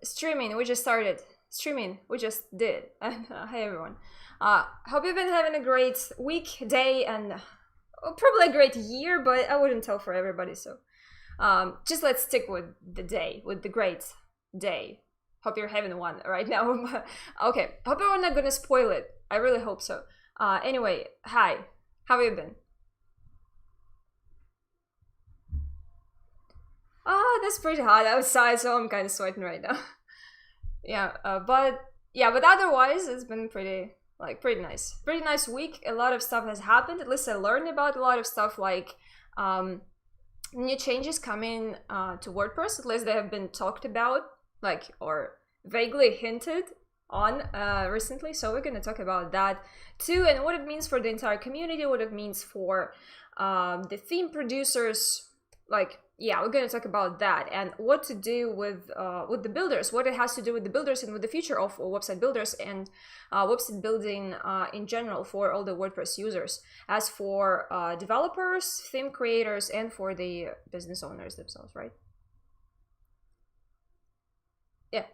Streaming, we just started. Streaming, we just did. Hey everyone. Hope you've been having a great week, day, and probably a great year, but I wouldn't tell for everybody, so just let's stick with the day, with the great day. Hope you're having one right now. Okay, hope we're not gonna spoil it. I really hope so. Anyway, hi, how have you been? That's pretty hot outside, so I'm kind of sweating right now. Yeah, but otherwise it's been pretty nice week. A lot of stuff has happened. At least I learned about a lot of stuff, like new changes coming to WordPress. At least they have been talked about, like, or vaguely hinted on recently. So we're gonna talk about that too, and what it means for the entire community, what it means for the theme producers. Like, yeah, we're gonna talk about that and what to do with the builders, what it has to do with the builders and with the future of website builders and website building in general for all the WordPress users, as for developers, theme creators, and for the business owners themselves, right? Yeah.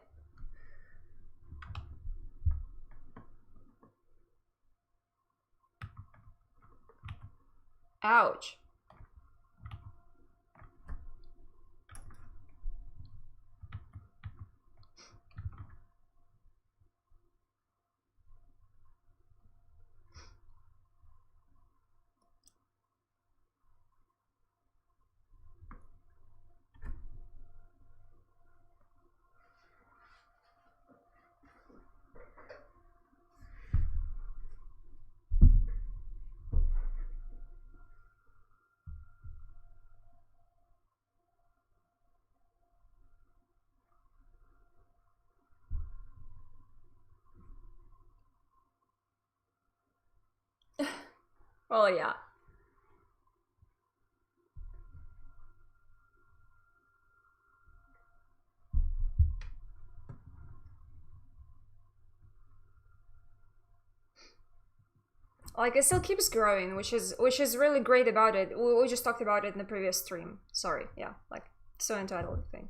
Ouch. Well, yeah. Like, it still keeps growing, which is really great about it. We just talked about it in the previous stream. Sorry, yeah, like, so entitled thing.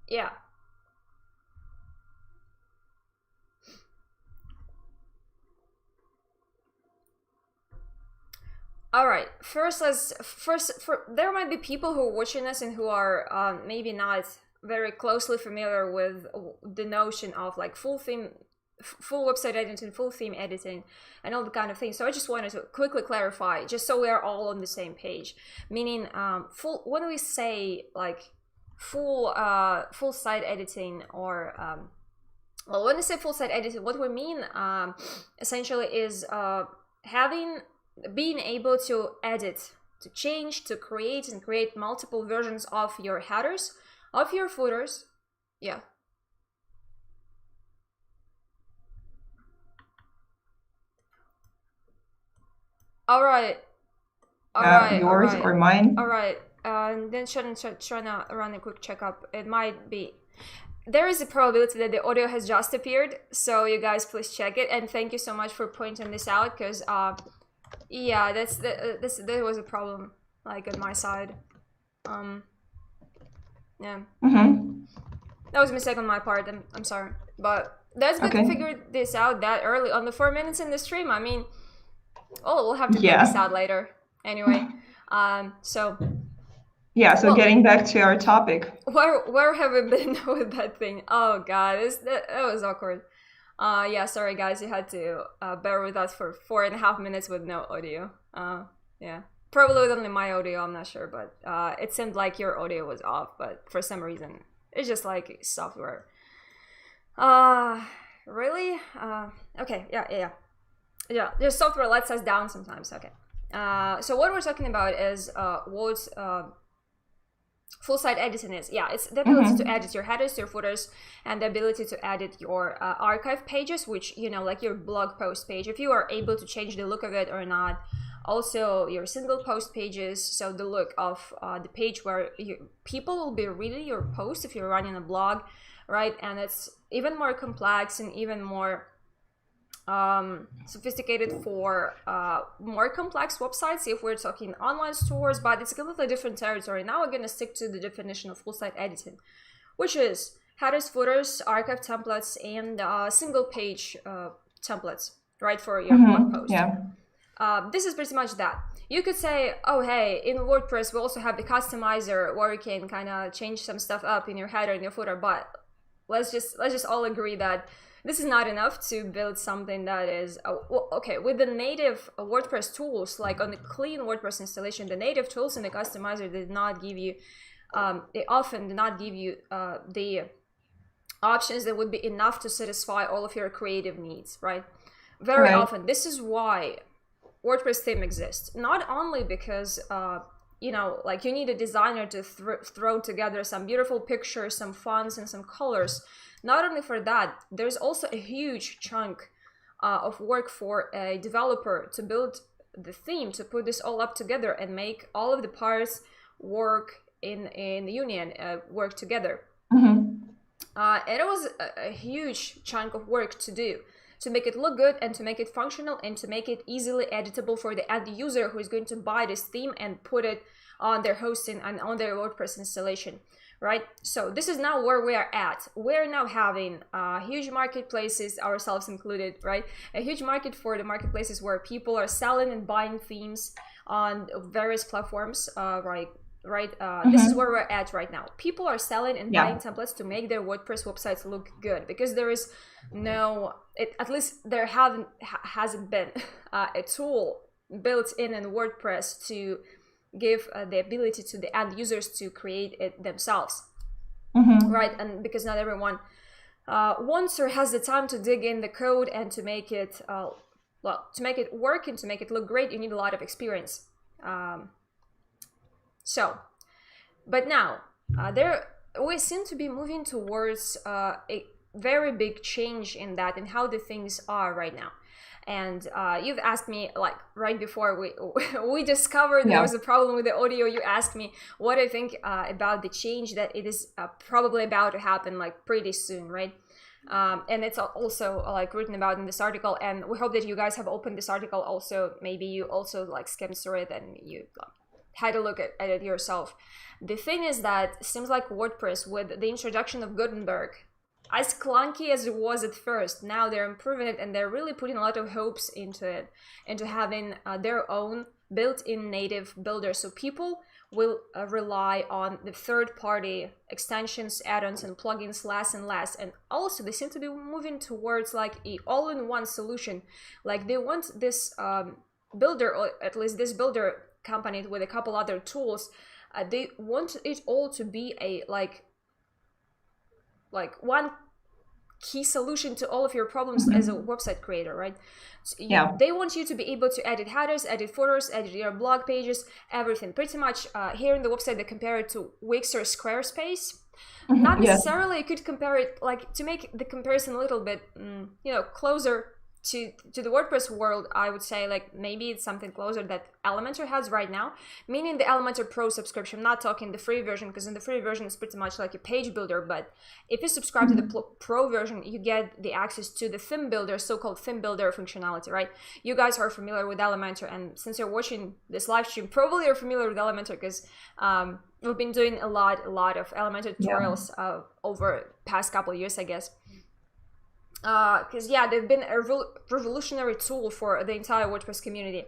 Yeah. All right. There might be people who are watching us and who are maybe not very closely familiar with the notion of like full website editing, full theme editing, and all the kind of things. So I just wanted to quickly clarify, just so we are all on the same page. Meaning, when we say like full site editing, or well, when we say full site editing, what we mean essentially is being able to edit, to change, to create and create multiple versions of your headers, of your footers. Yeah. All right. Yours or mine? All right. Then trying to run a quick checkup. It might be. There is a probability that the audio has just appeared, so you guys please check it. And thank you so much for pointing this out, because yeah, there was a problem, like, on my side. Yeah. That was a mistake on my part. I'm sorry, but that's good to figure this out that early on the 4 minutes in the stream. I mean, we'll have to figure this out later. Anyway, so. Yeah, so getting back to our topic. Where have we been with that thing? Oh god, that was awkward. Yeah, sorry guys, you had to bear with us for 4.5 minutes with no audio. Yeah, probably with only my audio, I'm not sure, but it seemed like your audio was off, but for some reason, it's just like software. Really? Okay, yeah. The software lets us down sometimes. Okay. So what we're talking about is what full site editing is. Yeah, it's the ability to edit your headers, your footers, and the ability to edit your archive pages, which, you know, like your blog post page, if you are able to change the look of it or not. Also your single post pages, so the look of the page where people will be reading your post if you're running a blog, right? And it's even more complex and even more sophisticated for more complex websites if we're talking online stores, but it's a completely different territory. Now we're going to stick to the definition of full site editing, which is headers, footers, archive templates, and single page templates, right, for your blog post. This is pretty much that. You could say, oh hey, in WordPress we also have the customizer where you can kind of change some stuff up in your header and your footer, but let's just all agree that this is not enough to build something that is well, okay, with the native WordPress tools, like on the clean WordPress installation, the native tools in the customizer did not give you they often do not give you the options that would be enough to satisfy all of your creative needs, right? Very often. This is why WordPress theme exists, not only because you know, like you need a designer to throw together some beautiful pictures, some fonts, and some colors. Not only for that, there's also a huge chunk of work for a developer to build the theme, to put this all up together and make all of the parts work in union, work together. And it was a huge chunk of work to do, to make it look good and to make it functional and to make it easily editable for the end user who is going to buy this theme and put it on their hosting and on their WordPress installation, right? So this is now where we are at. We're now having huge marketplaces, ourselves included, right? A huge market for the marketplaces where people are selling and buying themes on various platforms, right? This is where we're at right now. People are selling and buying templates to make their WordPress websites look good, because there is no, at least there hasn't been a tool built in WordPress to give the ability to the end users to create it themselves, right? And because not everyone wants or has the time to dig in the code and to make it well, to make it work and to make it look great, you need a lot of experience. So, but now we seem to be moving towards a very big change in that and how the things are right now. And you've asked me, like right before we discovered there was a problem with the audio, you asked me what I think about the change that it is probably about to happen like pretty soon, right? And it's also like written about in this article, and we hope that you guys have opened this article also. Maybe you also like skimmed through it and you had a look at it yourself. The thing is that it seems like WordPress, with the introduction of Gutenberg, as clunky as it was at first, now they're improving it and they're really putting a lot of hopes into it, into having their own built-in native builder. So people will rely on the third-party extensions, add-ons, and plugins less and less. And also they seem to be moving towards like a all-in-one solution. Like they want this builder, or at least this builder accompanied with a couple other tools, they want it all to be a like one key solution to all of your problems as a website creator, right? So they want you to be able to edit headers, edit footers, edit your blog pages, everything. Pretty much here in the website they compare it to Wix or Squarespace. Not necessarily, you could compare it, like to make the comparison a little bit you know, closer to the WordPress world, I would say like maybe it's something closer that Elementor has right now, meaning the Elementor Pro subscription. I'm not talking the free version, because in the free version it's pretty much like a page builder, but if you subscribe to the Pro version, you get the access to the theme builder, so-called theme builder functionality, right? You guys are familiar with Elementor, and since you're watching this live stream, probably you're familiar with Elementor because we've been doing a lot of Elementor tutorials over past couple of years, I guess. Because they've been a revolutionary tool for the entire WordPress community.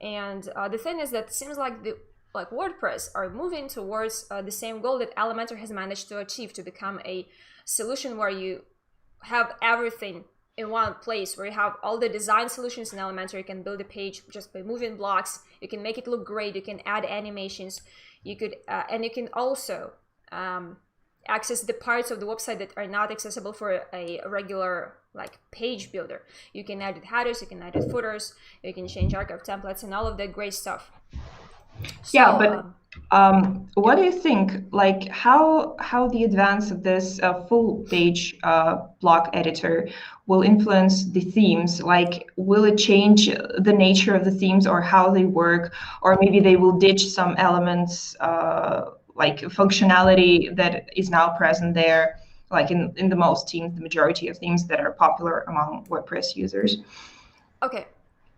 And the thing is that it seems like WordPress are moving towards the same goal that Elementor has managed to achieve, to become a solution where you have everything in one place, where you have all the design solutions in Elementor. You can build a page just by moving blocks, you can make it look great, you can add animations, you could and you can also access the parts of the website that are not accessible for a regular like page builder. You can edit headers, you can edit footers, you can change archive templates and all of that great stuff. So, What do you think? Like how the advance of this full page block editor will influence the themes? Like, will it change the nature of the themes or how they work, or maybe they will ditch some elements like functionality that is now present there, like in the most themes, the majority of themes that are popular among WordPress users? Okay,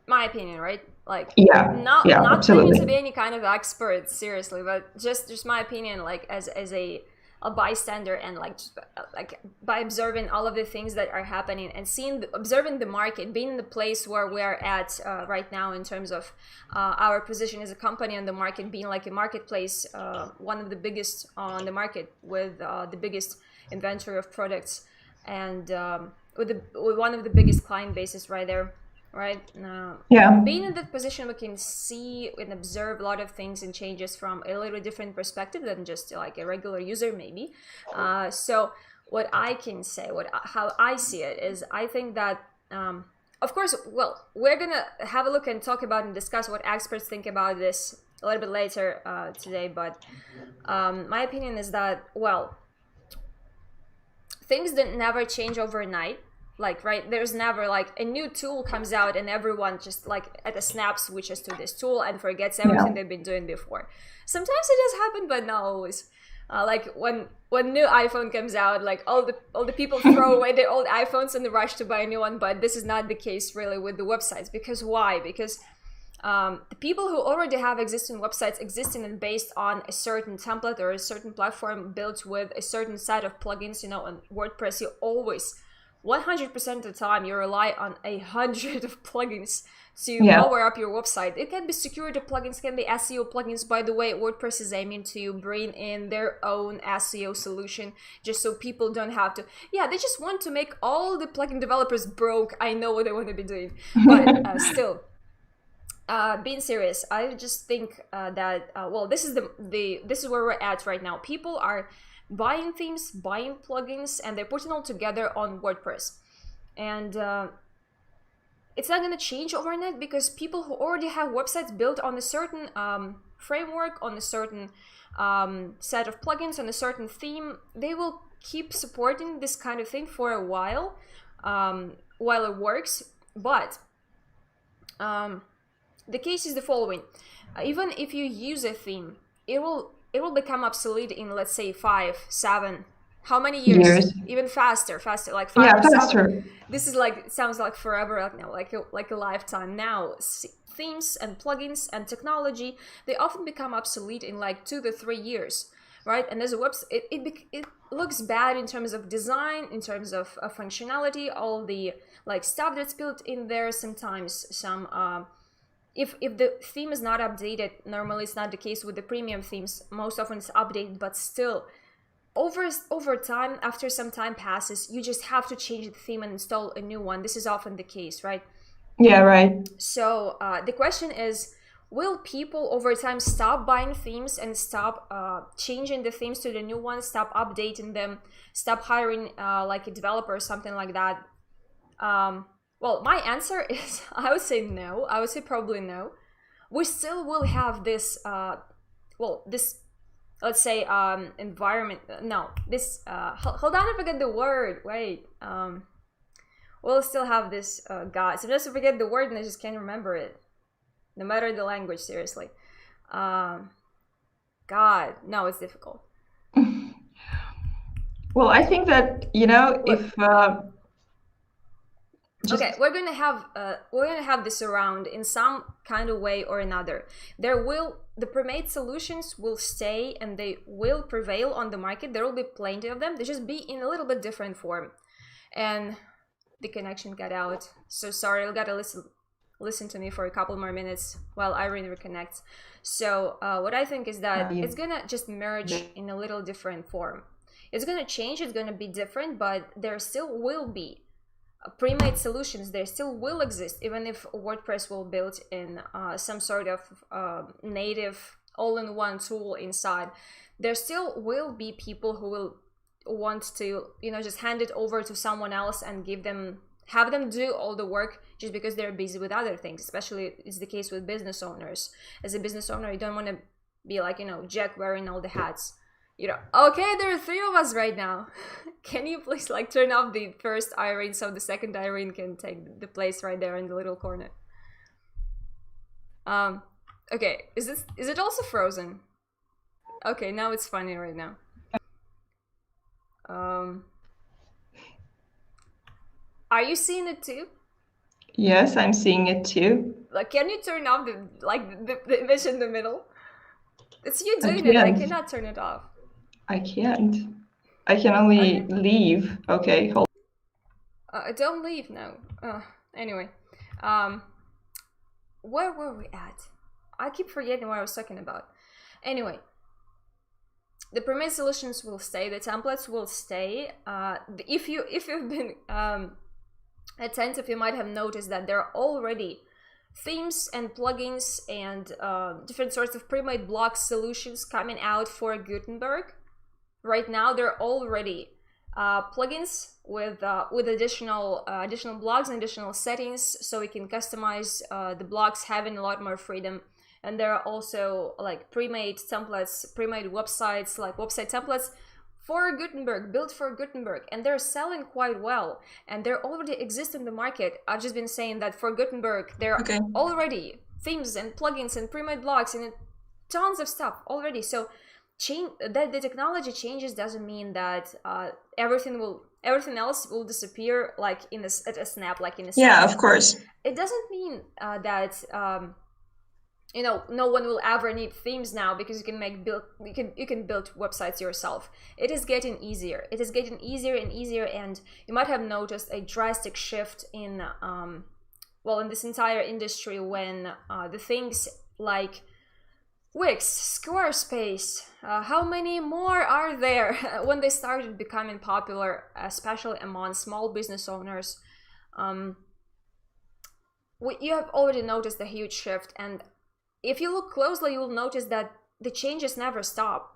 my opinion, right? Like, Yeah, yeah, not claiming to absolutely. be any kind of expert, seriously, but just my opinion, like as a bystander, and like just, like by observing all of the things that are happening and observing the market, being in the place where we're at right now in terms of our position as a company on the market, being like a marketplace, one of the biggest on the market with the biggest inventory of products, and with one of the biggest client bases right there, right? Yeah, Being in that position, we can see and observe a lot of things and changes from a little different perspective than just like a regular user, maybe. So what I can say, how I see it is, I think that of course, well, we're gonna have a look and talk about and discuss what experts think about this a little bit later today. But my opinion is that, well, things didn't never change overnight. Like, right, there's never like a new tool comes out and everyone just like at a snap switches to this tool and forgets everything yeah, they've been doing before. Sometimes it does happen, but not always. Like when new iPhone comes out, like all the people throw away their old iPhones in the rush to buy a new one. But this is not the case really with the websites. Because why? Because the people who already have existing websites existing and based on a certain template or a certain platform built with a certain set of plugins, you know, on WordPress, you always 100% of the time you rely on 100 of plugins to yeah. power up your website. It can be security plugins, can be SEO plugins. By the way, WordPress is aiming to bring in their own SEO solution just so people don't have to. Yeah, they just want to make all the plugin developers broke. I know what they want to be doing, but still. Being serious, I just think that well, this is this is where we're at right now. People are buying themes, buying plugins, and they're putting all together on WordPress, and it's not going to change overnight because people who already have websites built on a certain framework, on a certain set of plugins, on a certain theme, they will keep supporting this kind of thing for a while it works, but. The case is the following: even if you use a theme, it will become obsolete in, let's say, 5, 7, how many years? Years. Even faster, like 5 Yeah, or 7. faster. This is like, it sounds like forever right now, like a lifetime. Now themes and plugins and technology, they often become obsolete in like 2 to 3 years, right? And as a website, it looks bad in terms of design, in terms of functionality, all the like stuff that's built in there. Sometimes some if the theme is not updated, normally it's not the case with the premium themes, most often it's updated, but still over time, after some time passes, you just have to change the theme and install a new one. This is often the case, right? Yeah, right. So the question is, will people over time stop buying themes and stop changing the themes to the new ones, stop updating them, stop hiring like a developer or something like that? Well, my answer is, I would say no. I would say probably no. We still will have this, this, let's say, environment. No, this, hold on, I forget the word. Wait. We'll still have this, God. Sometimes I forget the word and I just can't remember it. No matter the language, seriously. God, no, it's difficult. Well, I think that, Look, if okay, we're gonna have this around in some kind of way or another. The pre-made solutions will stay and they will prevail on the market. There will be plenty of them. They just be in a little bit different form. And the connection got out. So sorry, you gotta listen to me for a couple more minutes while Irene reconnects. So what I think is that it's gonna just merge in a little different form. It's gonna change. It's gonna be different, but there still will be pre-made solutions. There still will exist, even if WordPress will build in some sort of native all-in-one tool inside. There still will be people who will want to, just hand it over to someone else and have them do all the work just because they're busy with other things. Especially it's the case with business owners. As a business owner, you don't want to be like, you know, Jack wearing all the hats. You know, okay, there are 3 of us right now. Can you please like turn off the first Irene so the second Irene can take the place right there in the little corner? Okay, is it also frozen? Okay, now it's funny right now. Are you seeing it too? Yes, I'm seeing it too. Like, can you turn off the image in the middle? It's you doing it. I cannot turn it off. I can't. I can only leave. Okay, hold. Don't leave now. Anyway, where were we at? I keep forgetting what I was talking about. Anyway, the premise solutions will stay. The templates will stay. If you've been attentive, you might have noticed that there are already themes and plugins and different sorts of pre-made block solutions coming out for Gutenberg. Right now, there are already plugins with additional blocks and additional settings, so we can customize the blocks, having a lot more freedom. And there are also like pre-made templates, pre-made websites, like website templates for Gutenberg, built for Gutenberg, and they're selling quite well, and they already exist in the market. I've just been saying that for Gutenberg, there are already themes and plugins and pre-made blocks and tons of stuff already. So that the technology changes doesn't mean that everything else will disappear like in at a snap, like in a snap. Yeah, of course. It doesn't mean that you know, no one will ever need themes now, because you can build websites yourself. It is getting easier. It is getting easier and easier, and you might have noticed a drastic shift in in this entire industry when the things like Wix, Squarespace, how many more are there? When they started becoming popular, especially among small business owners, you have already noticed a huge shift. And if you look closely, you will notice that the changes never stop,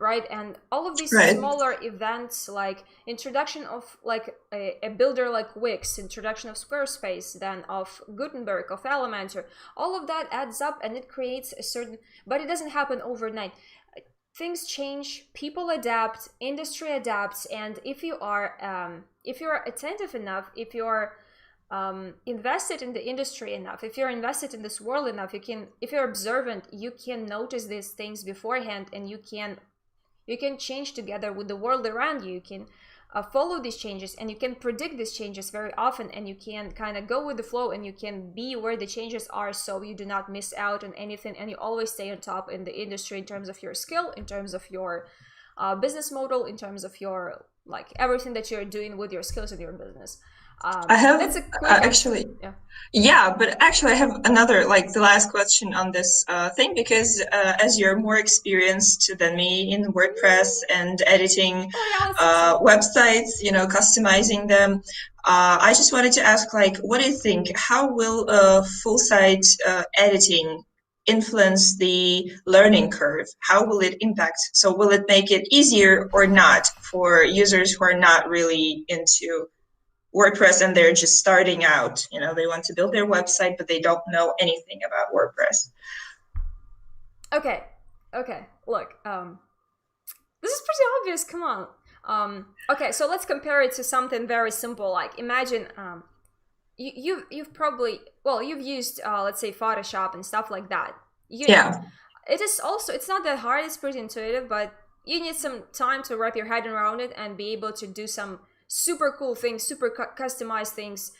right? And all of these smaller events, like introduction of like a builder like Wix, introduction of Squarespace, then of Gutenberg, of Elementor, all of that adds up, and it creates a certain, but it doesn't happen overnight. Things change, people adapt, industry adapts, and if you are attentive enough, if you're invested in the industry enough, if you're invested in this world enough, if you're observant, you can notice these things beforehand, and you can change together with the world around you. You can follow these changes, and you can predict these changes very often, and you can kind of go with the flow, and you can be where the changes are, so you do not miss out on anything, and you always stay on top in the industry in terms of your skill, in terms of your business model, in terms of your like everything that you're doing with your skills in your business. I have actually, but actually I have another, like the last question on this thing, because as you're more experienced than me in WordPress and editing websites, you know, customizing them, I just wanted to ask, like, what do you think? How will full site editing influence the learning curve? How will it impact? So will it make it easier or not for users who are not really into WordPress and they're just starting out? You know, they want to build their website, but they don't know anything about WordPress. Okay. Look, this is pretty obvious. Come on. Okay, so let's compare it to something very simple. Like, imagine you've used let's say Photoshop and stuff like that. It's not that hard. It's pretty intuitive, but you need some time to wrap your head around it and be able to do some super cool things, super customized things,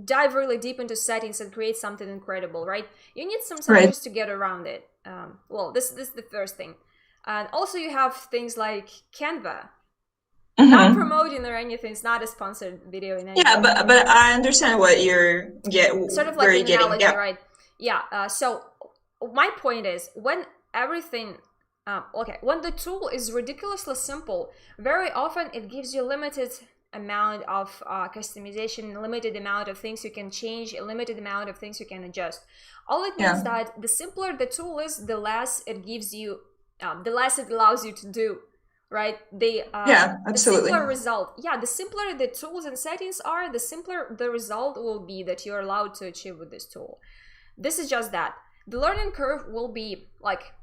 dive really deep into settings and create something incredible, right? You need some time just to get around it. This is the first thing. And also you have things like Canva. Not promoting or anything, it's not a sponsored video in any way. But I understand what you're sort of like an analogy, right? So my point is, when everything when the tool is ridiculously simple, very often it gives you limited amount of customization, limited amount of things you can change, a limited amount of things you can adjust. All it means that the simpler the tool is, the less it gives you, the less it allows you to do, right? Absolutely. The simpler result, the simpler the tools and settings are, the simpler the result will be that you're allowed to achieve with this tool. This is just that. The learning curve will be like,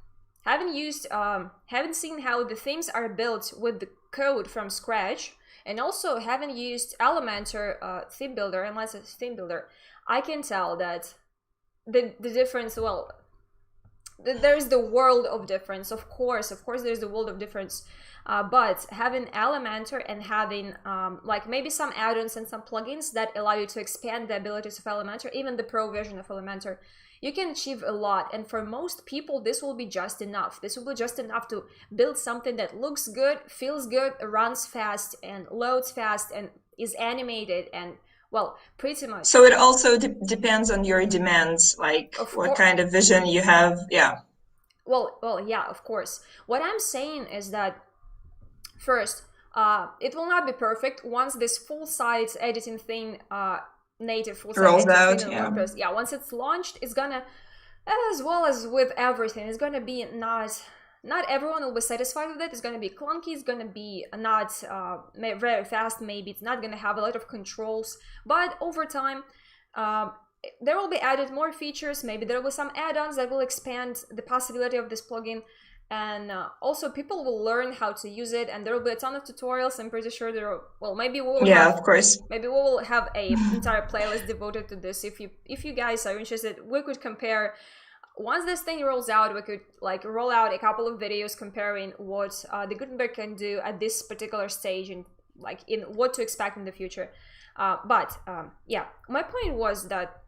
haven't seen how the themes are built with the code from scratch, and also haven't used Elementor theme builder and license theme builder, I can tell that the difference, well, there's the world of difference. Of course there's the world of difference, but having Elementor and having like maybe some add-ons and some plugins that allow you to expand the abilities of Elementor, even the pro version of Elementor, you can achieve a lot. And for most people, this will be just enough. This will be just enough to build something that looks good, feels good, runs fast, and loads fast, and is animated, and well, pretty much. So it also depends on your demands, like what kind of vision you have. Yeah. Well, yeah, of course. What I'm saying is that first, it will not be perfect once this full-size editing thing, native full-size editing thing in WordPress, once it's launched, it's gonna, as well as with everything, it's gonna be not everyone will be satisfied with it. It's going to be clunky. It's going to be not very fast. Maybe it's not going to have a lot of controls. But over time, there will be added more features. Maybe there will be some add-ons that will expand the possibility of this plugin. And also people will learn how to use it. And there will be a ton of tutorials. I'm pretty sure there are, well, maybe we will of course. Maybe we will have an entire playlist devoted to this. If you guys are interested, we could compare. Once this thing rolls out, we could like roll out a couple of videos comparing what the Gutenberg can do at this particular stage and like in what to expect in the future. But my point was that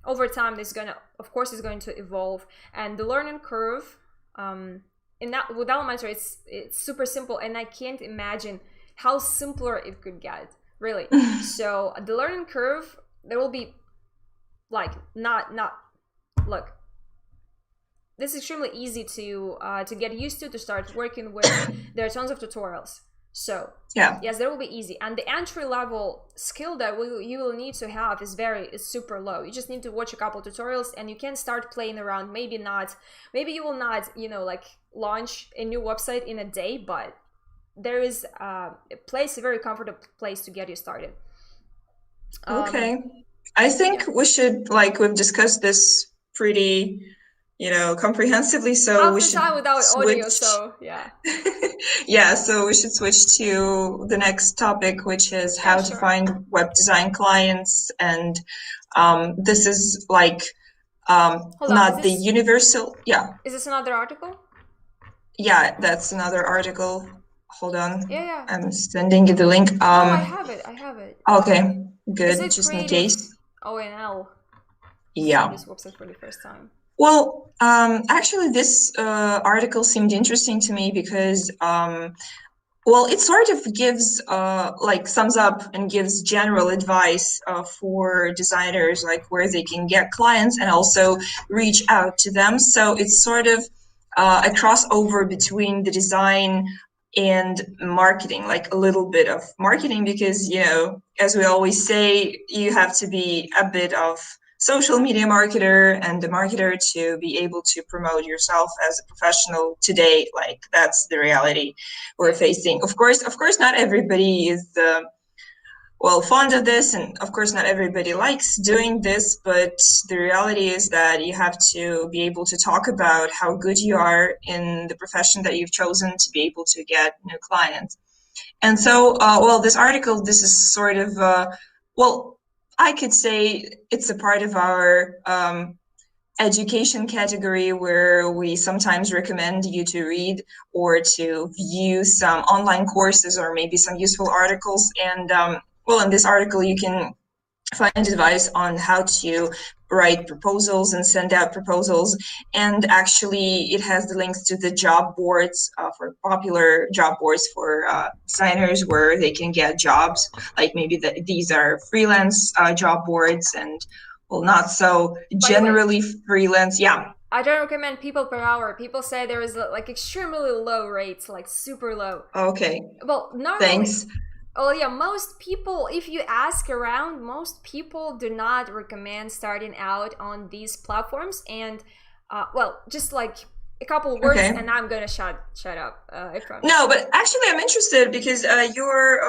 over time, this is going to evolve, and the learning curve with Elementor, it's super simple, and I can't imagine how simpler it could get, really. So the learning curve, there will be like look. This is extremely easy to get used to start working with. There are tons of tutorials. So yes, that will be easy. And the entry level skill that you will need to have is super low. You just need to watch a couple tutorials and you can start playing around. Maybe you will not, like launch a new website in a day, but there is a very comfortable place to get you started. Okay. I think we should, we've discussed this pretty comprehensively, so we should without switch. Audio, so so we should switch to the next topic, which is how to find web design clients. And this is not the universal. Is this another article? Yeah, that's another article. Hold on. Yeah. I'm sending you the link. I have it. Okay, good. Just in case. ONL. Yeah. This website for the first time. Well, actually, this article seemed interesting to me because, it sort of gives, sums up and gives general advice for designers, like where they can get clients and also reach out to them. So it's sort of a crossover between the design and marketing, like a little bit of marketing, because, as we always say, you have to be a bit of social media marketer and a marketer to be able to promote yourself as a professional today. Like, that's the reality we're facing. Of course, not everybody is fond of this, and of course not everybody likes doing this, but the reality is that you have to be able to talk about how good you are in the profession that you've chosen to be able to get new clients. And so, this article, this is sort of, I could say it's a part of our education category where we sometimes recommend you to read or to view some online courses or maybe some useful articles. And in this article, you can find advice on how to write proposals and send out proposals. And actually, it has the links to the job boards for popular job boards for designers where they can get jobs. Like maybe these are freelance job boards and not so generally freelance. Yeah. I don't recommend people per hour. People say there is extremely low rates, like super low. Okay. Well, normally. Thanks. Oh yeah, most people, if you ask around, most people do not recommend starting out on these platforms. And just like a couple words, and I'm gonna shut up. I promise. No, but actually, I'm interested because you're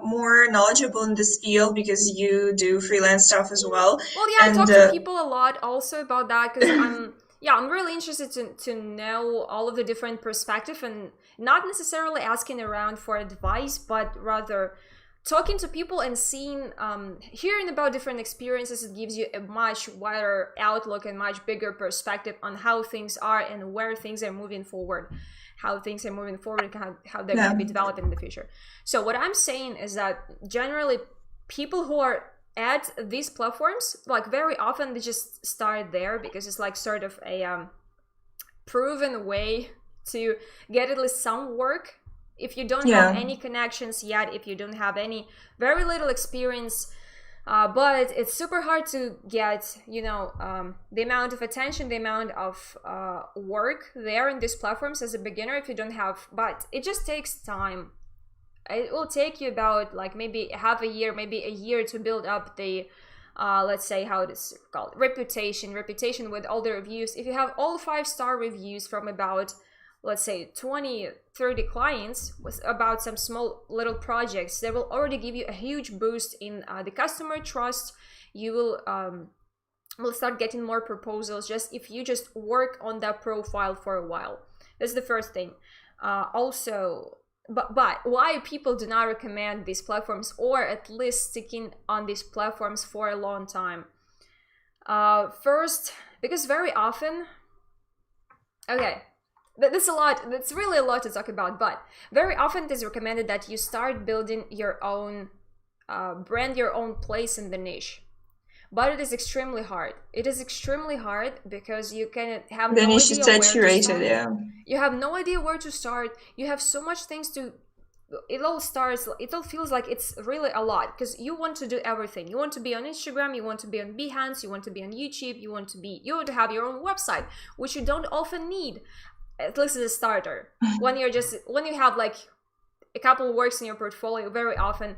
more knowledgeable in this field because you do freelance stuff as well. Well, yeah, I talk to people a lot also about that because yeah, I'm really interested to know all of the different perspective, and not necessarily asking around for advice, but rather talking to people and seeing, hearing about different experiences. It gives you a much wider outlook and much bigger perspective on how things are and where things are moving forward, how they're going to be developed in the future. So what I'm saying is that generally people who are at these platforms, like very often they just start there because it's like sort of a proven way to get at least some work. If you don't have any connections yet, if you don't have very little experience, but it's super hard to get, the amount of attention, the amount of work there in these platforms as a beginner if you don't have, but it just takes time. It will take you about like maybe half a year, maybe a year to build up the, let's say how it is called, reputation with all the reviews. If you have all 5-star reviews from about, let's say 20, 30 clients with about some small little projects, they will already give you a huge boost in the customer trust. You will start getting more proposals just if you just work on that profile for a while. That's the first thing. Also, but why people do not recommend these platforms, or at least sticking on these platforms for a long time? First, because very often, okay, that's a lot. That's really a lot to talk about. But very often, it is recommended that you start building your own brand, your own place in the niche. But it is extremely hard. It is extremely hard because you can have the no niche is idea where to saturated. start. Yeah, You have no idea where to start. You have so much things to. It all feels like it's really a lot because you want to do everything. You want to be on Instagram, you want to be on Behance, you want to be on YouTube, you want to have your own website, which you don't often need, at least as a starter. When you have like a couple of works in your portfolio, very often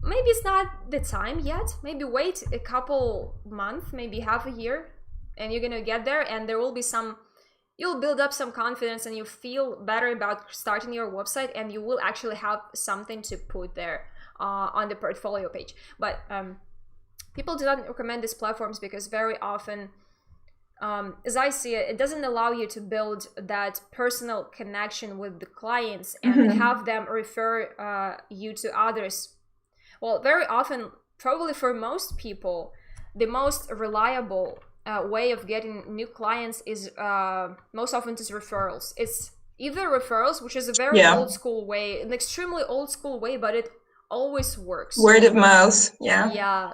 maybe it's not the time yet. Maybe wait a couple months, maybe half a year, and you're gonna get there, and there will be you'll build up some confidence and you feel better about starting your website, and you will actually have something to put there on the portfolio page. But people do not recommend these platforms because very often, as I see it, it doesn't allow you to build that personal connection with the clients and have them refer you to others. Well, very often, probably for most people, the most reliable way of getting new clients is most often is referrals. It's either referrals, which is a very old school way, an extremely old school way, but it always works. Word of mouth. Yeah.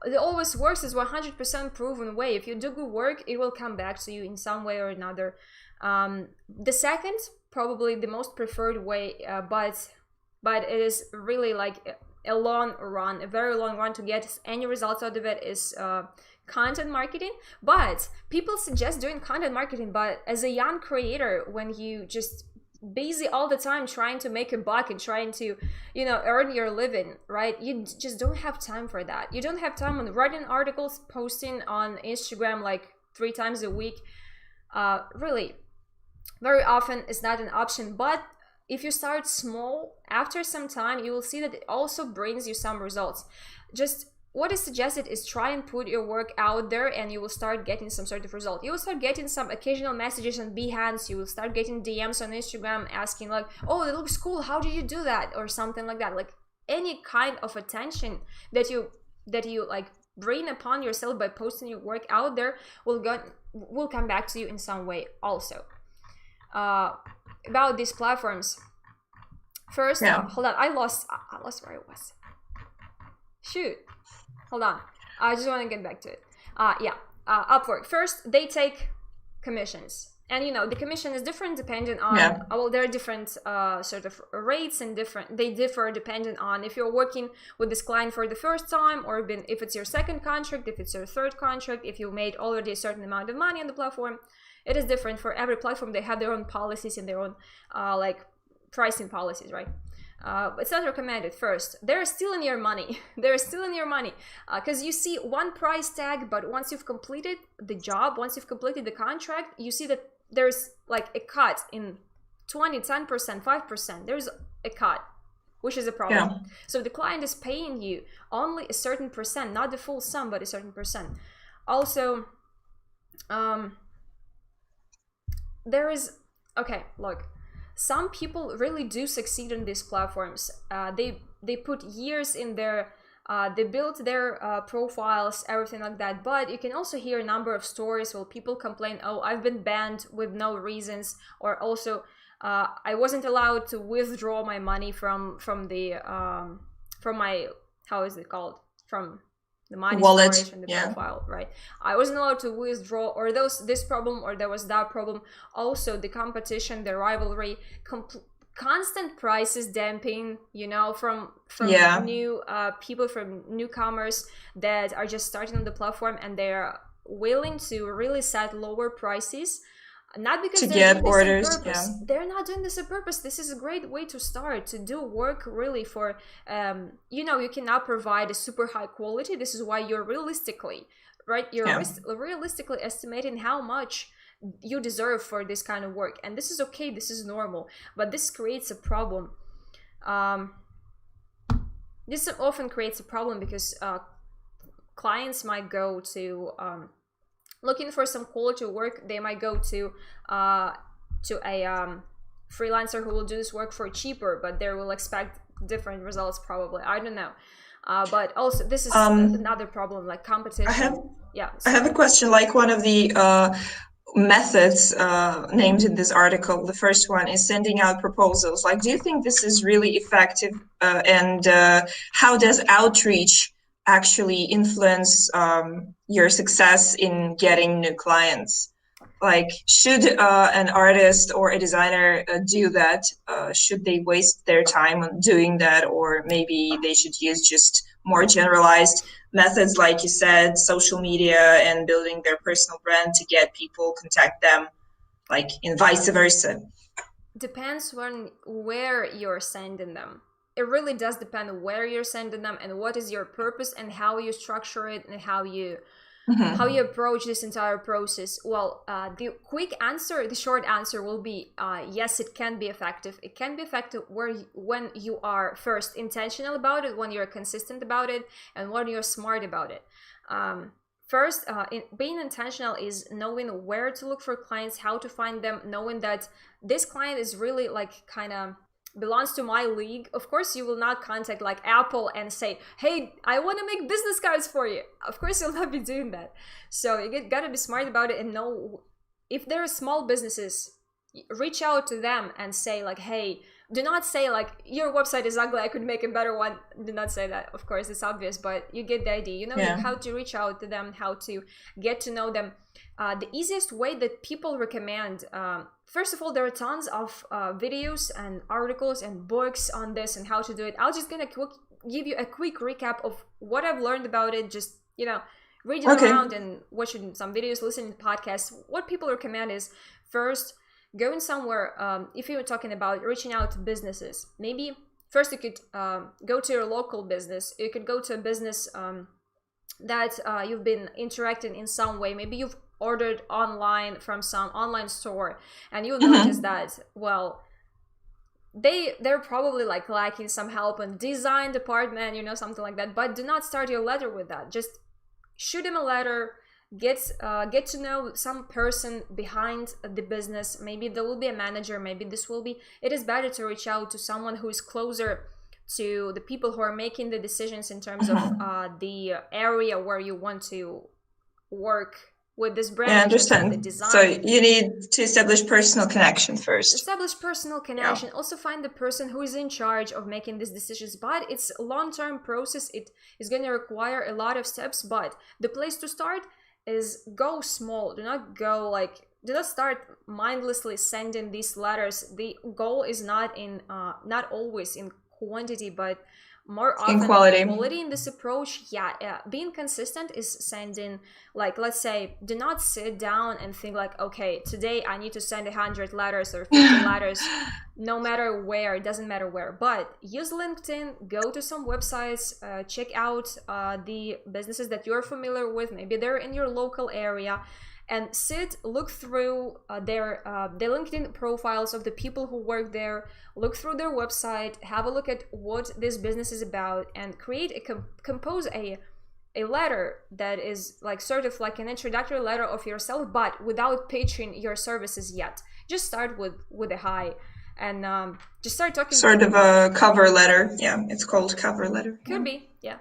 It always works. Is 100% proven way. If you do good work, it will come back to you in some way or another. The second, probably the most preferred way, but it is really like a very long run to get any results out of it, is content marketing. But people suggest doing content marketing, but as a young creator, when you just busy all the time trying to make a buck and trying to earn your living, right, you just don't have time for that. You don't have time on writing articles, posting on Instagram like 3 times a week. Really, very often it's not an option. But if you start small, after some time you will see that it also brings you some results. Just what is suggested is try and put your work out there, and you will start getting some sort of result. You will start getting some occasional messages on Behance. You will start getting DMs on Instagram asking like, oh, it looks cool, how do you do that, or something like that. Like any kind of attention that you like bring upon yourself by posting your work out there will come back to you in some way. Also, about these platforms, first, hold on, I lost where I was. Shoot. Hold on. I just want to get back to it. Upwork. First, they take commissions. And the commission is different depending on, well, there are different sort of rates, and they differ depending on if you're working with this client for the first time, or if it's your second contract, if it's your third contract, if you made already a certain amount of money on the platform. It is different for every platform. They have their own policies and their own like pricing policies, right? It's not recommended. First, they're stealing your money. Because you see one price tag, but once you've completed the job, once you've completed the contract, you see that there's like a cut in 20, 10%, 5%. There's a cut, which is a problem. So the client is paying you only a certain percent, not the full sum, but a certain percent. Also, there is, okay, look, some people really do succeed on these platforms. They put years in their they built their profiles, everything like that. But you can also hear a number of stories where people complain, oh, I've been banned with no reasons, or also I wasn't allowed to withdraw my money from my, how is it called, from the money Wallet, storage and the yeah. profile, right? I wasn't allowed to withdraw, or this problem, or there was that problem. Also, the competition, the rivalry, constant prices dumping, you know, from Yeah. new people, from newcomers that are just starting on the platform, and they're willing to really set lower prices. Not because To they're get doing orders, this on purpose. yeah. They're not doing this on purpose. This is a great way to start, to do work really for, you know, you cannot provide a super high quality. This is why you're realistically, right? You're Yeah. realistically estimating how much you deserve for this kind of work. And this is okay, this is normal. But this creates a problem. This often creates a problem because clients might go to... looking for some quality work, they might go to a freelancer who will do this work for cheaper, but they will expect different results probably. I don't know. But also, this is another problem, like competition. I have a question. Like, one of the methods named in this article, the first one is sending out proposals. Like, do you think this is really effective? And how does outreach actually influence your success in getting new clients? Like, should an artist or a designer do that? Should they waste their time on doing that? Or maybe they should use just more generalized methods, like you said, social media and building their personal brand to get people, contact them, like, and vice versa? Depends where you're sending them. It really does depend on where you're sending them and what is your purpose and how you structure it and how you approach this entire process. Well, the short answer will be yes, it can be effective. It can be effective when you are first intentional about it, when you're consistent about it, and when you're smart about it. First, being intentional is knowing where to look for clients, how to find them, knowing that this client is really like kind of belongs to my league. Of course, you will not contact like Apple and say, hey, I want to make business cards for you. Of course, you'll not be doing that. So you gotta be smart about it and know if there are small businesses, reach out to them and say like, hey, do not say like, your website is ugly, I could make a better one. Do not say that. Of course, it's obvious, but you get the idea. You know how to reach out to them, how to get to know them. The easiest way that people recommend, first of all, there are tons of videos and articles and books on this and how to do it. I'll just gonna give you a quick recap of what I've learned about it. Just, you know, reading around and watching some videos, listening to podcasts. What people recommend is, first, going somewhere, if you're talking about reaching out to businesses, maybe first you could go to your local business. You could go to a business that you've been interacting in some way. Maybe you've ordered online from some online store and you'll notice that, well, they're probably like lacking some help in design department, you know, something like that. But do not start your letter with that. Just shoot them a letter. Get to know some person behind the business. Maybe there will be a manager, maybe this will be, it is better to reach out to someone who is closer to the people who are making the decisions in terms of the area where you want to work with this brand. I understand. The design. So you need to establish personal connection first. Establish personal connection. Yeah. Also find the person who is in charge of making these decisions. But it's a long-term process. It is going to require a lot of steps. But the place to start is go small. Do not start mindlessly sending these letters. The goal is not always in quantity, but more often in quality in this approach. Being consistent is sending, like, let's say, do not sit down and think like, okay, today I need to send 100 letters or 50 letters, no matter where. It doesn't matter where. But use LinkedIn, go to some websites, check out the businesses that you're familiar with. Maybe they're in your local area, and look through the LinkedIn profiles of the people who work there, look through their website, have a look at what this business is about, and compose a a letter that is like sort of like an introductory letter of yourself, but without pitching your services yet. Just start with a hi, and just start talking. Sort of a cover letter. Yeah, it's called cover letter. Could be, yeah.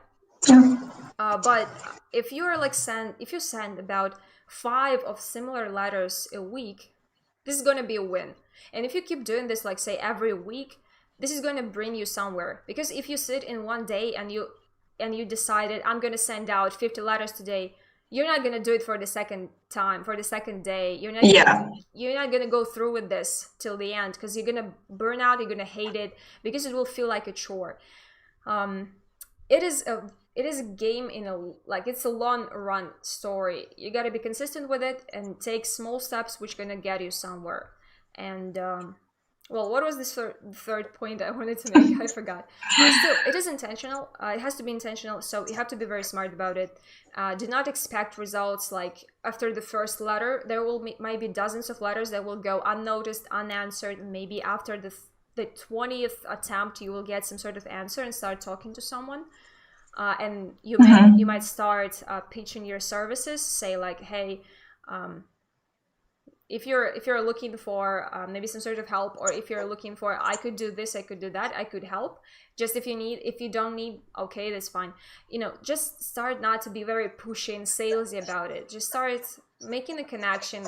Yeah. But if you're like if you send about 5 of similar letters a week, this is gonna be a win. And if you keep doing this, like say every week, this is gonna bring you somewhere. Because if you sit in one day and you decided, I'm gonna send out 50 letters today, you're not gonna do it for the second time, for the second day. You're not gonna go through with this till the end, because you're gonna burn out, you're gonna hate it, because it will feel like a chore. It is a game it's a long run story. You gotta be consistent with it and take small steps which gonna get you somewhere. And well, what was this third point I wanted to make? I forgot. Still, it is intentional. It has to be intentional, so you have to be very smart about it. Do not expect results like after the first letter. There might be dozens of letters that will go unnoticed, unanswered, and maybe after the 20th attempt you will get some sort of answer and start talking to someone. And you might start pitching your services. Say like, hey, if you're looking for maybe some sort of help, or if you're looking for, I could do this, I could do that, I could help. Just if you don't need, okay, that's fine. Just start not to be very pushy and salesy about it. Just start making a connection,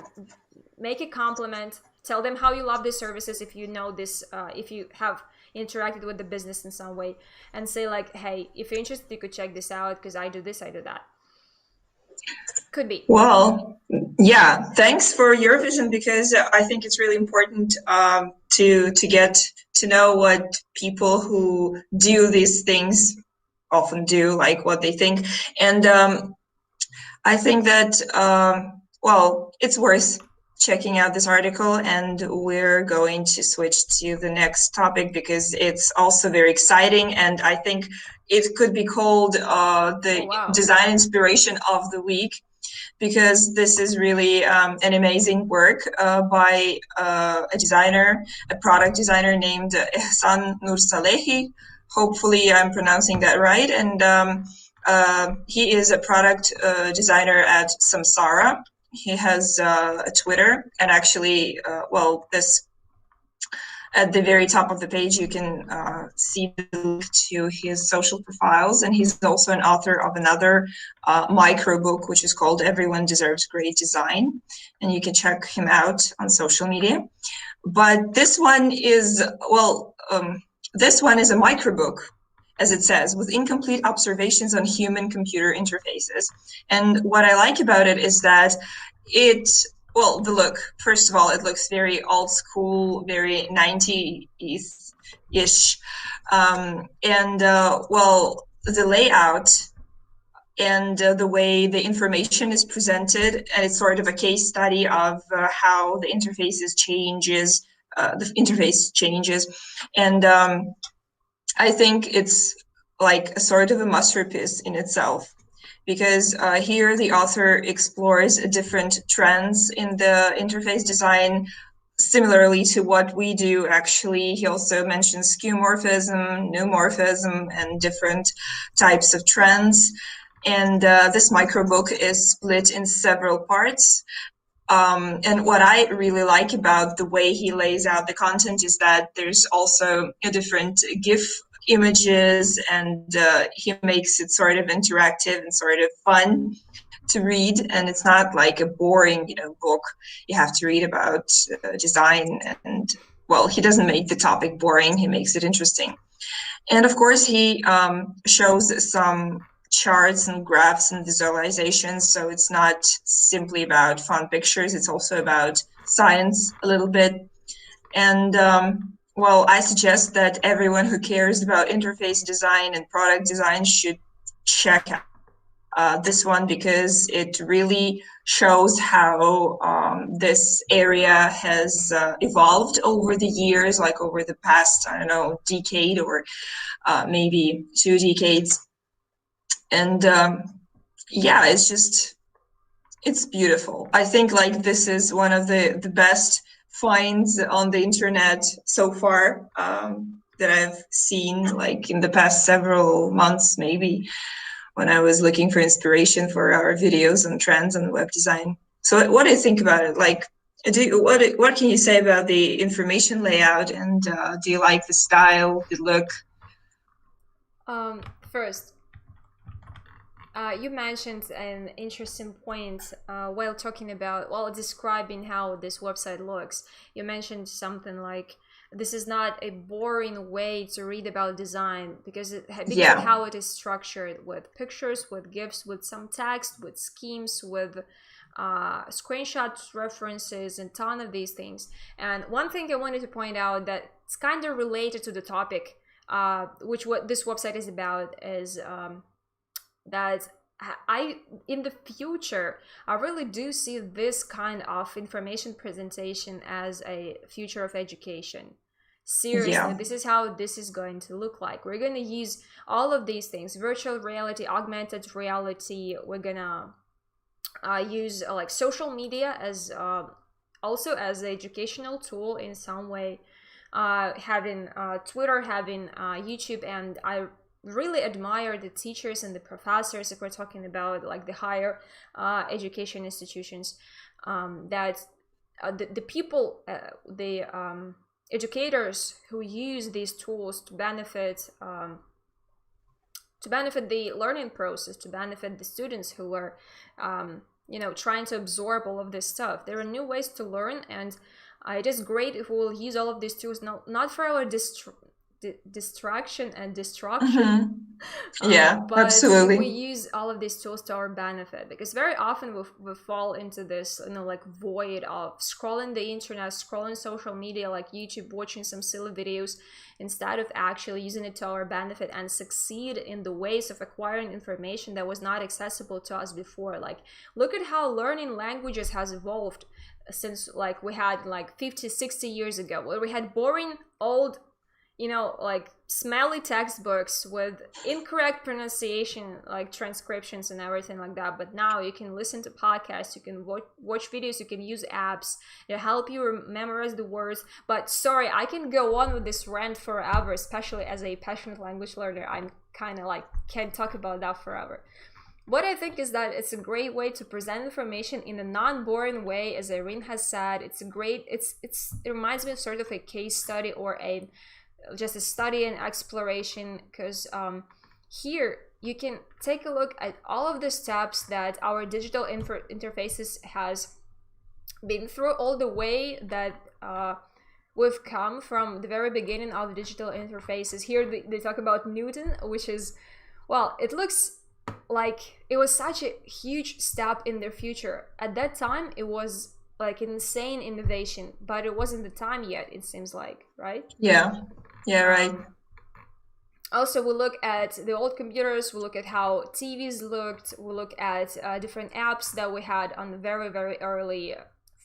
make a compliment, tell them how you love the services if you know this, if you have interacted with the business in some way, and say like, hey, if you're interested, you could check this out because I do this, I do that. Could be. Well, yeah, thanks for your vision, because I think it's really important to get to know what people who do these things often do, like what they think. And I think that, well, it's worth checking out this article, and we're going to switch to the next topic because it's also very exciting, and I think it could be called the design inspiration of the week, because this is really an amazing work by a product designer named Ehsan Nursalehi. Hopefully I'm pronouncing that right. And he is a product designer at Samsara. He has a Twitter, and actually, this at the very top of the page, you can see the link to his social profiles. And he's also an author of another micro book, which is called Everyone Deserves Great Design. And you can check him out on social media. But this one is, this one is a micro book, as it says, with incomplete observations on human-computer interfaces. And what I like about it is that the look, first of all, it looks very old school, very 90s-ish. The layout and the way the information is presented, and it's sort of a case study of how the interface changes. And I think it's like a sort of a masterpiece in itself, because here the author explores different trends in the interface design, similarly to what we do. Actually, he also mentions skeuomorphism, neumorphism, and different types of trends. And this microbook is split in several parts. And what I really like about the way he lays out the content is that there's also a different GIF images, and he makes it sort of interactive and sort of fun to read, and it's not like a boring book you have to read about design. And he doesn't make the topic boring, he makes it interesting. And of course he shows some charts and graphs and visualizations, so it's not simply about fun pictures, it's also about science a little bit. And I suggest that everyone who cares about interface design and product design should check out this one, because it really shows how this area has evolved over the years, like over the past, decade or maybe 2 decades. And it's beautiful. I think this is one of the best finds on the internet so far that I've seen in the past several months maybe. when I was looking for inspiration for our videos on trends and web design. So what do you think about it? Like, what can you say about the information layout, and do you like the style, the look? First, you mentioned an interesting point while talking about, well, describing how this website looks. You mentioned something like, this is not a boring way to read about design because of how it is structured, with pictures, with GIFs, with some text, with schemes, with screenshots, references, and ton of these things. And one thing I wanted to point out that it's kind of related to the topic, which what this website is about, is that in the future, I really do see this kind of information presentation as a future of education. Seriously, this is how this is going to look like. We're going to use all of these things: virtual reality, augmented reality. We're gonna use like social media as also as an educational tool in some way, having Twitter, having YouTube. And I really admire the teachers and the professors, if we're talking about like the higher education institutions, that the people, the educators who use these tools to benefit the learning process, to benefit the students who are trying to absorb all of this stuff. There are new ways to learn, and it is great if we'll use all of these tools not for our distraction and destruction. But absolutely. we use all of these tools to our benefit, because very often we fall into this like void of scrolling the internet, scrolling social media like YouTube, watching some silly videos, instead of actually using it to our benefit and succeed in the ways of acquiring information that was not accessible to us before. Like, look at how learning languages has evolved since like we had like 50-60 years ago, where we had boring old like smelly textbooks with incorrect pronunciation, like transcriptions and everything like that. But now you can listen to podcasts, you can watch videos, you can use apps to help you memorize the words. But sorry, I can go on with this rant forever, especially as a passionate language learner. I'm kind of like, can't talk about that forever. What I think is that it's a great way to present information in a non-boring way, as Irene has said. It reminds me of sort of a case study, or just a study and exploration, because here you can take a look at all of the steps that our digital interfaces has been through, all the way that we've come from the very beginning of digital interfaces. Here they talk about Newton, which is, well, it looks like it was such a huge step in their future. At that time, it was like an insane innovation, but it wasn't the time yet, it seems like, right? Yeah, right. Also, we look at the old computers, we look at how TVs looked, we look at different apps that we had on the very, very early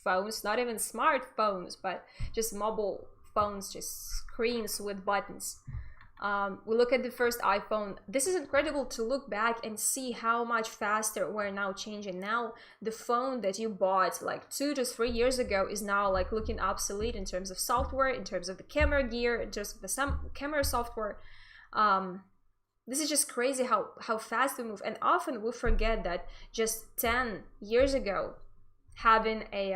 phones, not even smartphones, but just mobile phones, just screens with buttons. We look at the first iPhone. This is incredible to look back and see how much faster we're now changing. Now, the phone that you bought like 2 to 3 years ago is now like looking obsolete in terms of software, in terms of the camera gear, in terms of the camera software. This is just crazy how fast we move. And often we forget that just 10 years ago, having a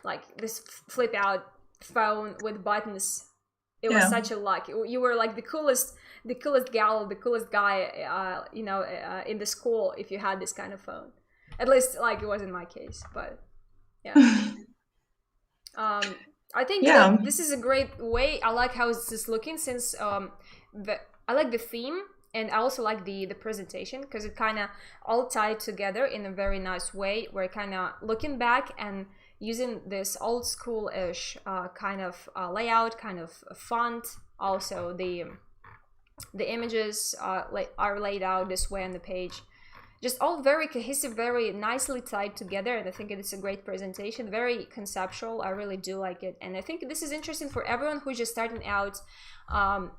like this flip out phone with buttons, it was such a luck. You were like the coolest gal, the coolest guy, in the school if you had this kind of phone. At least, like, it was in my case. But yeah, I think that this is a great way. I like how it's looking, since I like the theme, and I also like the presentation, because it kind of all tied together in a very nice way. We're kind of looking back and using this old school-ish kind of layout, kind of font. Also, the images are laid out this way on the page. Just all very cohesive, very nicely tied together, and I think it's a great presentation, very conceptual. I really do like it, and I think this is interesting for everyone who's just starting out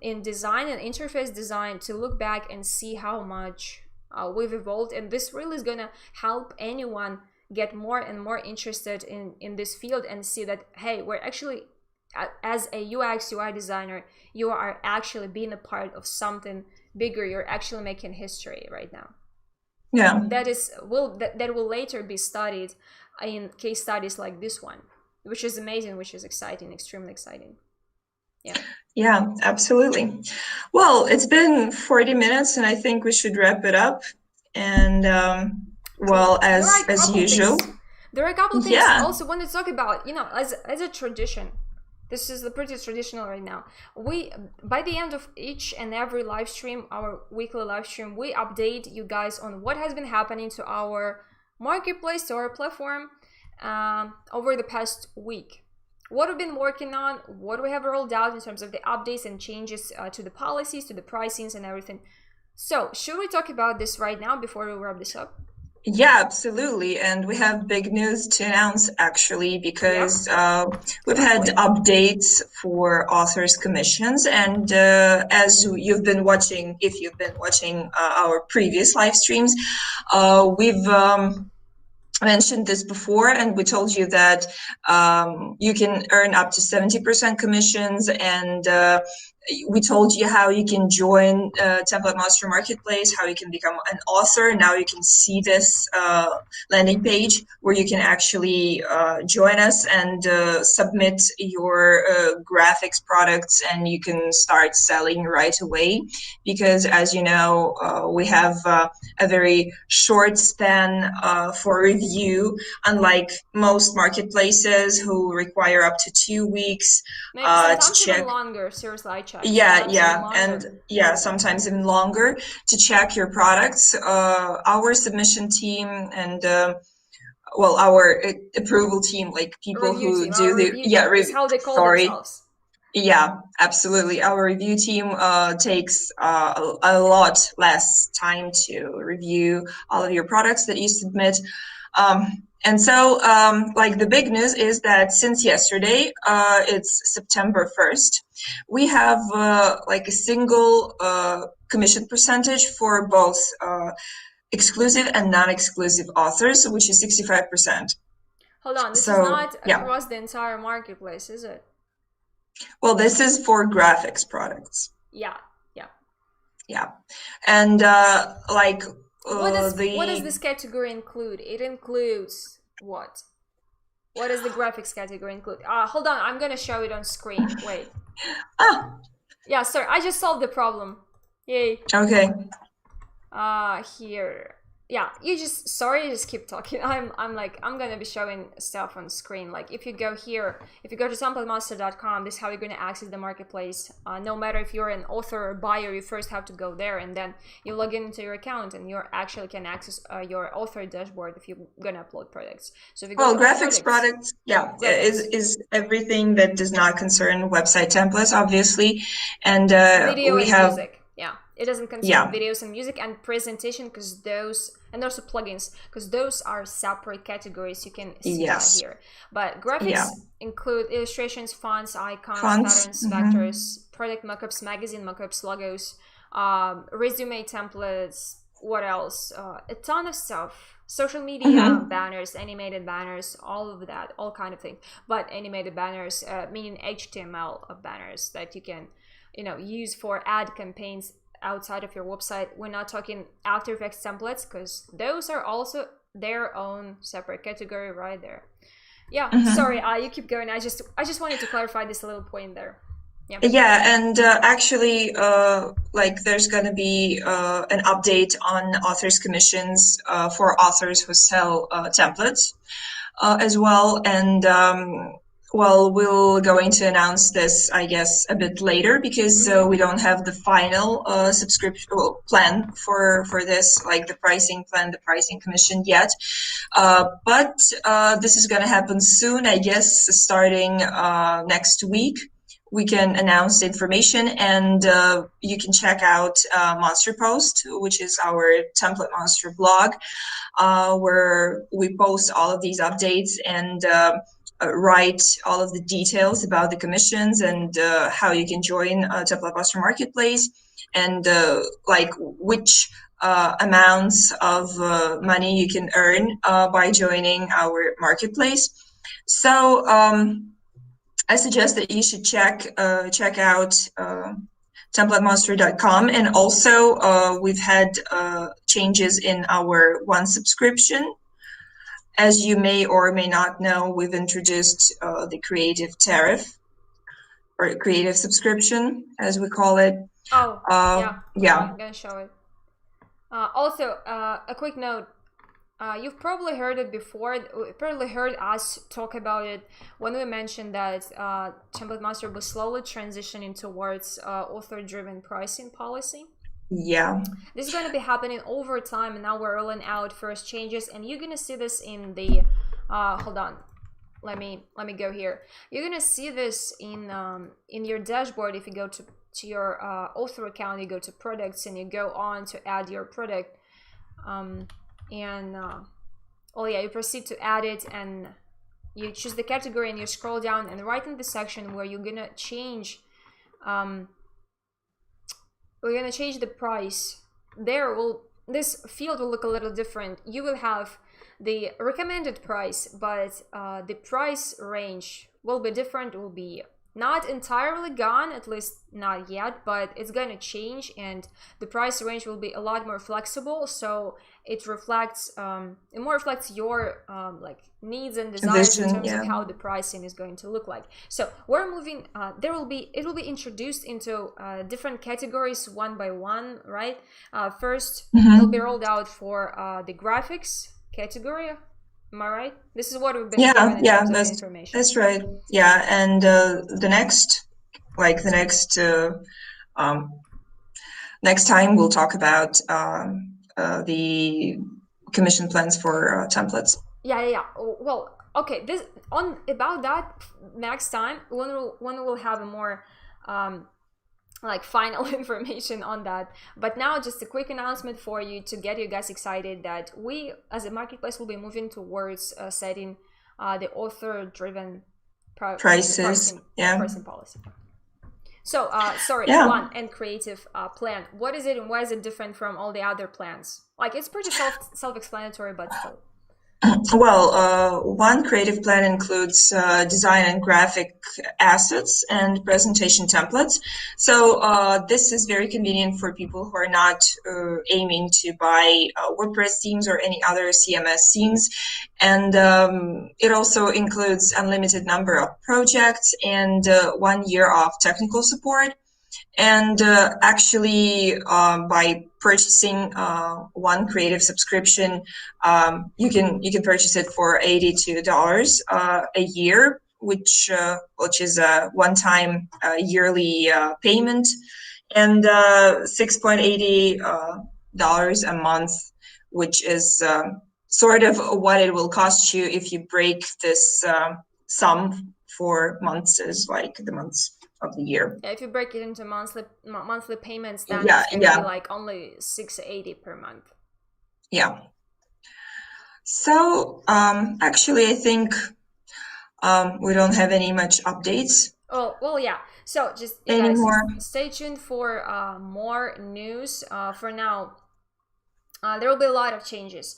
in design and interface design, to look back and see how much we've evolved. And this really is gonna help anyone get more and more interested in this field, and see that, hey, we're actually, as a UX UI designer, you are actually being a part of something bigger. You're actually making history right now. Yeah. That will later be studied in case studies like this one, which is amazing, which is exciting, extremely exciting. Yeah, absolutely. Well, it's been 40 minutes and I think we should wrap it up. And well, as usual. There are a couple things Yeah. I also want to talk about, as a tradition. This is pretty traditional right now. We, by the end of each and every live stream, our weekly live stream, we update you guys on what has been happening to our marketplace, to our platform over the past week. What we've been working on, what we have rolled out in terms of the updates and changes to the policies, to the pricings and everything. So, should we talk about this right now before we wrap this up? Yeah, absolutely. And we have big news to announce actually, because we've had updates for authors' commissions. And as you've been watching, if you've been watching our previous live streams, we've mentioned this before, and we told you that you can earn up to 70% commissions, and we told you how you can join TemplateMonster Marketplace, how you can become an author. Now you can see this landing page where you can actually join us and submit your graphics products, and you can start selling right away. Because as you know, we have a very short span for review, unlike most marketplaces who require up to 2 weeks to check. Even longer, seriously, I checked. Sometimes even longer to check your products. Our submission team and our approval team, like people who do the how they call themselves. Yeah, absolutely. Our review team takes a lot less time to review all of your products that you submit. And so, the big news is that since yesterday, it's September 1st, we have a single commission percentage for both exclusive and non-exclusive authors, which is 65%. Hold on, this is not across the entire marketplace, is it? Well, this is for graphics products. Yeah. And what does this category include? It includes what? What does the graphics category include? Hold on, I'm gonna show it on screen. Wait. Yeah, sorry, I just solved the problem. Yay. Okay. Here. Yeah, you just keep talking. I'm gonna be showing stuff on screen. Like if you go here, if you go to TemplateMonster.com, this is how you're gonna access the marketplace. No matter if you're an author or buyer, you first have to go there, and then you log into your account, and you actually can access your author dashboard if you're gonna upload products. So if you go graphics products, is everything that does not concern website templates, obviously, and video we and have music. Yeah, it doesn't concern videos and music and presentation, because those, and also plugins, because those are separate categories you can see here. But graphics include illustrations, fonts, icons, patterns, vectors, product mockups, magazine mockups, logos, resume templates. What else? A ton of stuff. Social media banners, animated banners, all of that, all kind of things. But animated banners, meaning HTML banners that you can use for ad campaigns outside of your website. We're not talking After Effects templates, because those are also their own separate category right there. Sorry, you keep going. I just wanted to clarify this little point there. And actually there's going to be an update on authors commissions for authors who sell templates as well. And we're going to announce this, I guess, a bit later, because we don't have the final subscription plan for this, like the pricing plan, the pricing commission yet. But this is going to happen soon, I guess, starting next week. We can announce the information, and you can check out Monster Post, which is our Template Monster blog, where we post all of these updates and write all of the details about the commissions and how you can join TemplateMonster Marketplace, and which amounts of money you can earn by joining our marketplace. So I suggest that you should check out TemplateMonster.com, and also we've had changes in our one subscription. As you may or may not know, we've introduced the creative tariff, or creative subscription, as we call it. Oh, yeah. I'm gonna show it. Also, a quick note. You've probably heard it before, probably heard us talk about it when we mentioned that TemplateMonster was slowly transitioning towards author-driven pricing policy. Yeah. This is going to be happening over time, and now we're rolling out first changes, and you're going to see this in the, hold on, let me go here. You're going to see this in your dashboard. If you go to your author account, you go to products, and you go on to add your product. You proceed to add it, and you choose the category, and you scroll down, and right in the section where you're gonna change the price, this field will look a little different. You will have the recommended price, but the price range will be different. It will be not entirely gone, at least not yet, but it's going to change, and the price range will be a lot more flexible, so it reflects your needs and desires in terms of how the pricing is going to look like. So we're moving, it will be introduced into different categories one by one, right? First, it'll be rolled out for the graphics category. Am I right? This is what we've been given in terms of information. That's right. Yeah, and the next time we'll talk about the commission plans for templates. Yeah. Well, okay. About that next time when we'll have a more final information on that. But now just a quick announcement for you to get you guys excited that we as a marketplace will be moving towards setting the author-driven pricing policy. So one and creative plan. What is it and why is it different from all the other plans? It's pretty self-explanatory, but still. Well, one creative plan includes design and graphic assets and presentation templates. So this is very convenient for people who are not aiming to buy WordPress themes or any other CMS themes. And it also includes unlimited number of projects and 1 year of technical support. And by purchasing one creative subscription, you can purchase it for $82 a year, which is a one-time yearly payment, and $6.80 a month, which is sort of what it will cost you if you break this sum for months, is like the months of the year. Yeah, if you break it into monthly payments, then it's going to be only $6.80 per month. Yeah. So actually, I think we don't have any much updates. Oh, well, yeah. So just guys, stay tuned for more news. For now, there will be a lot of changes,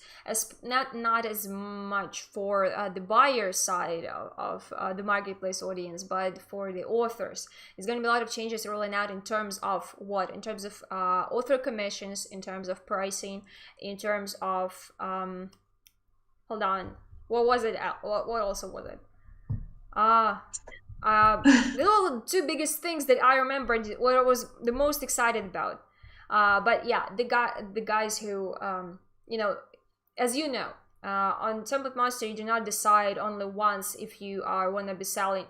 not as much for the buyer side of the marketplace audience, but for the authors. There's going to be a lot of changes rolling out in terms of what? In terms of author commissions, in terms of pricing, in terms of hold on, what was it? What also was it? The two biggest things that I remembered, what I was the most excited about. But yeah, the guys who, as you know, on TemplateMonster, you do not decide only once if you're going to be selling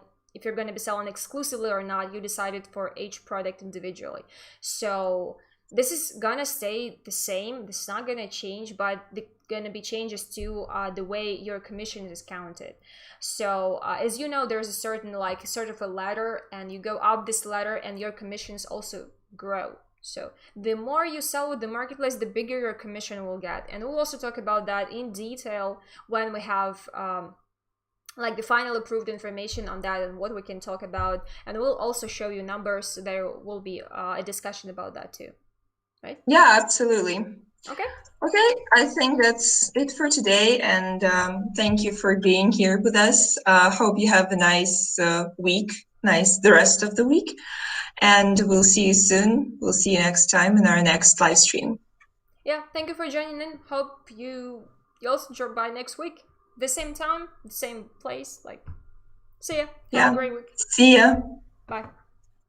exclusively or not. You decided for each product individually. So this is gonna stay the same. This is not gonna change, but there's gonna be changes to the way your commission is counted. So as you know, there's a certain sort of a ladder, and you go up this ladder, and your commissions also grow. So the more you sell with the marketplace, the bigger your commission will get. And we'll also talk about that in detail when we have the final approved information on that and what we can talk about. And we'll also show you numbers. So there will be a discussion about that too, right? Yeah, absolutely. Okay, I think that's it for today. And thank you for being here with us. Hope you have a nice week, the rest of the week. and we'll see you soon. We'll see you next time in our next live stream. Yeah, thank you for joining in. Hope you also drop by next week. The same time, the same place. Like, see ya. Have a great week. See ya. Bye.